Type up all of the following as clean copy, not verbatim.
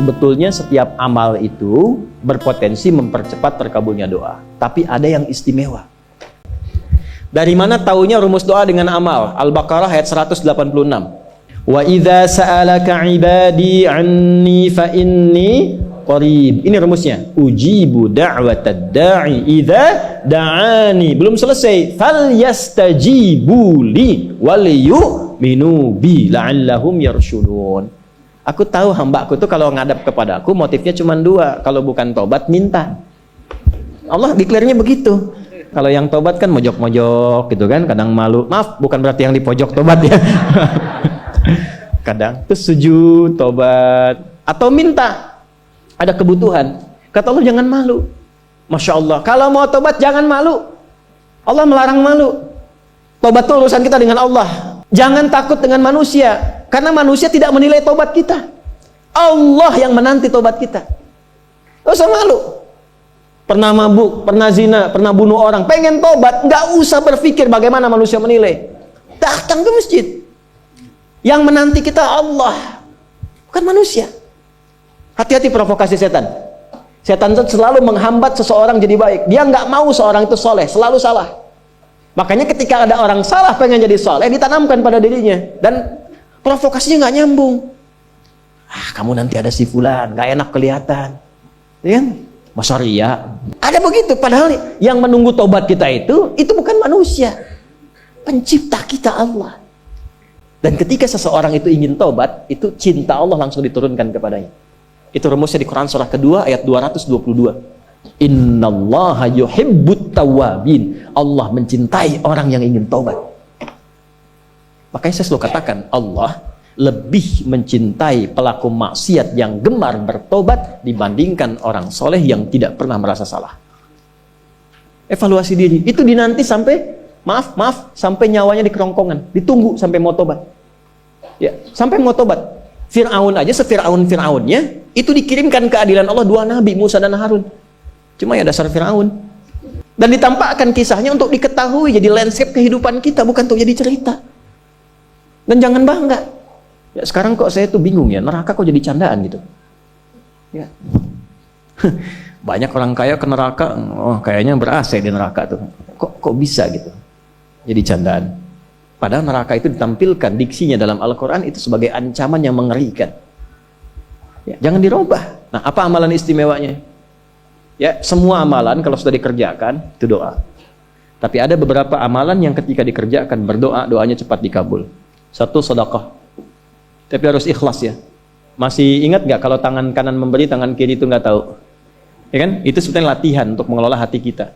Sebetulnya setiap amal itu berpotensi mempercepat terkabulnya doa. Tapi ada yang istimewa. Dari mana taunya rumus doa dengan amal? Al-Baqarah ayat 186. Wa idza sa'alaka 'ibadi 'anni fa inni qarib. Ini rumusnya. Ujibu da'watad da'i idza da'ani. Belum selesai. Falyastajibu li wal yu'minu bi la'allahum yarshudun. Aku tahu hambaku tuh kalau ngadap kepada aku motifnya cuma dua. Kalau bukan tobat, minta. Allah deklarnya begitu. Kalau yang tobat kan mojok-mojok gitu kan, kadang malu. Maaf, bukan berarti yang di pojok tobat ya. Kadang terus sujud, tobat, atau minta. Ada kebutuhan. Kata Allah jangan malu. Masya Allah. Kalau mau tobat jangan malu. Allah melarang malu. Tobat itu urusan kita dengan Allah. Jangan takut dengan manusia. Karena manusia tidak menilai tobat kita. Allah yang menanti tobat kita. Gak usah malu. Pernah mabuk, pernah zina, pernah bunuh orang, pengen tobat, gak usah berpikir bagaimana manusia menilai. Datang ke masjid. Yang menanti kita Allah, bukan manusia. Hati-hati provokasi setan. Setan selalu menghambat seseorang jadi baik. Dia nggak mau seorang itu soleh, selalu salah. Makanya ketika ada orang salah pengen jadi soleh, ditanamkan pada dirinya. Dan provokasinya nggak nyambung. Kamu nanti ada si fulan, nggak enak kelihatan, ya kan? Masa ria? Ada begitu. Padahal yang menunggu tobat kita itu bukan manusia, pencipta kita Allah. Dan ketika seseorang itu ingin tobat, itu cinta Allah langsung diturunkan kepadanya. Itu rumusnya di Quran surah kedua ayat 222. Innallaha yuhibbut tawwabin. Allah mencintai orang yang ingin tobat. Makanya saya selalu katakan, Allah lebih mencintai pelaku maksiat yang gemar bertobat dibandingkan orang soleh yang tidak pernah merasa salah. Evaluasi diri. Itu dinanti sampai sampai nyawanya di kerongkongan, ditunggu sampai mau tobat. Ya, sampai mau tobat. Fir'aun aja, sefir'aun-fir'aunnya itu dikirimkan keadilan Allah dua nabi, Musa dan Harun. Cuma ya dasar Fir'aun. Dan ditampakkan kisahnya untuk diketahui jadi landscape kehidupan kita, bukan untuk jadi cerita. Dan jangan bangga. Ya, sekarang kok saya tuh bingung ya, neraka kok jadi candaan gitu. Ya. Banyak orang kaya ke neraka, kayaknya ber-AC di neraka tuh. Kok bisa gitu? Jadi candaan. Padahal neraka itu ditampilkan diksinya dalam Al-Quran itu sebagai ancaman yang mengerikan. Ya, jangan dirubah. Nah, apa amalan istimewanya? Ya, semua amalan kalau sudah dikerjakan itu doa. Tapi ada beberapa amalan yang ketika dikerjakan berdoa, doanya cepat dikabul. Satu, sedekah. Tapi harus ikhlas ya. Masih ingat nggak kalau tangan kanan memberi, tangan kiri itu nggak tahu? Ya kan? Itu sebetulnya latihan untuk mengelola hati kita.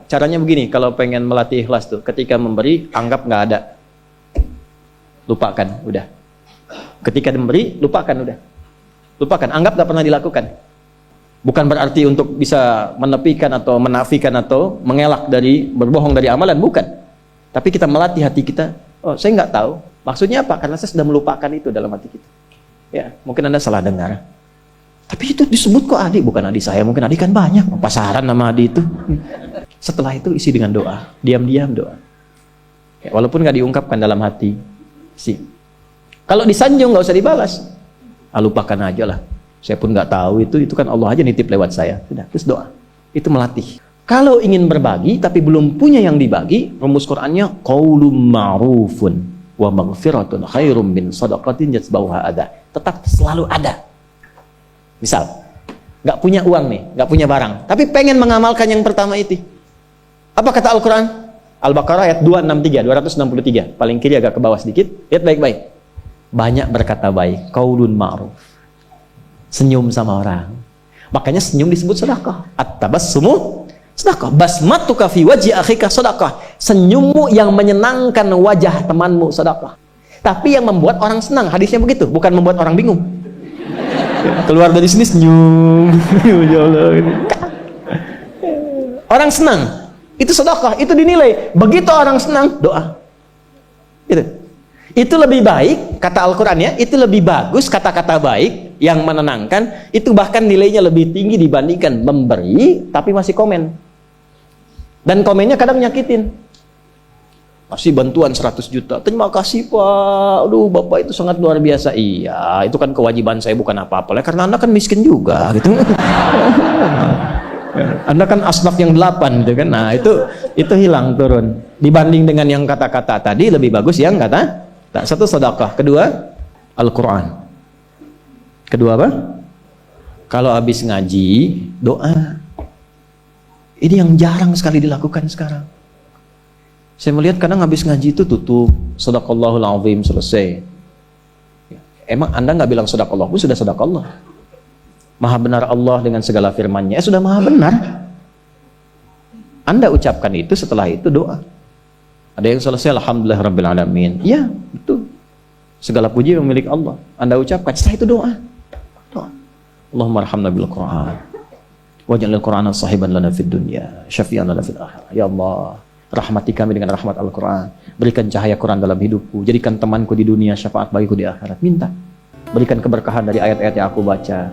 Caranya begini, kalau pengen melatih ikhlas tuh, ketika memberi, anggap nggak ada. Lupakan, udah. Ketika memberi, lupakan, udah. Lupakan, anggap nggak pernah dilakukan. Bukan berarti untuk bisa menepikan atau menafikan atau mengelak dari, berbohong dari amalan, bukan. Tapi kita melatih hati kita, oh saya nggak tahu. Maksudnya apa? Karena saya sudah melupakan itu dalam hati kita. Ya, mungkin Anda salah dengar. Tapi itu disebut kok adik, bukan adik saya, mungkin adik kan banyak, pasaran nama adik itu. Setelah itu isi dengan doa, diam-diam doa. Ya, walaupun nggak diungkapkan dalam hati, sih. Kalau disanjung nggak usah dibalas, lupakan aja lah. Saya pun nggak tahu itu kan Allah aja nitip lewat saya. Sudah, terus doa. Itu melatih. Kalau ingin berbagi tapi belum punya yang dibagi, rumus Qur'annya qaulun ma'rufun wa maghfiratun khairum min shadaqatin yatba'uha adha. Tetap selalu ada. Misal, nggak punya uang nih, nggak punya barang, tapi pengen mengamalkan yang pertama itu. Apa kata Al-Quran? Al-Baqarah ayat 263, paling kiri agak ke bawah sedikit. Lihat baik-baik. Banyak berkata baik, qaulun ma'ruf. Senyum sama orang. Makanya senyum disebut sedekah. At-tabassumu sedekah. Basmatuka fi wajhi akhika sedekah. Senyummu yang menyenangkan wajah temanmu sedekah. Tapi yang membuat orang senang, hadisnya begitu, bukan membuat orang bingung. Keluar dari sini senyum. Orang senang, itu sedekah, itu dinilai. Begitu orang senang, doa. Itu lebih baik, kata Al-Quran ya, itu lebih bagus kata-kata baik yang menenangkan, itu bahkan nilainya lebih tinggi dibandingkan memberi tapi masih komen. Dan komennya kadang nyakitin. kasih bantuan 100 juta. Terima kasih Pak. Aduh, Bapak itu sangat luar biasa. Iya, itu kan kewajiban saya, bukan apa-apa. Karena Anda kan miskin juga gitu. Anda kan asnaf yang 8 gitu kan. Nah, itu hilang, turun. Dibanding dengan yang kata-kata tadi, lebih bagus yang kata. Satu sedekah, kedua Al-Qur'an. Kedua apa? Kalau habis ngaji, doa. Ini yang jarang sekali dilakukan sekarang. Saya melihat kadang habis ngaji itu tutup, sadaqallahul azim, selesai. Emang Anda nggak bilang sadaqallah pun sudah sadaqallah. Maha benar Allah dengan segala firman-Nya, sudah maha benar. Anda ucapkan itu, setelah itu doa. Ada yang selesai, alhamdulillah rabbil alamin. Ya, betul. Segala puji milik Allah. Anda ucapkan, setelah itu doa. Allahumma arhamna bil Qur'an. Waj'alil Qur'ana sahiban lana fid dunya, syafi'an lana fil akhirah. Ya Allah, rahmati kami dengan rahmat Al-Qur'an. Berikan cahaya Quran dalam hidupku. Jadikan temanku di dunia, syafaat bagiku di akhirat. Minta. Berikan keberkahan dari ayat-ayat yang aku baca.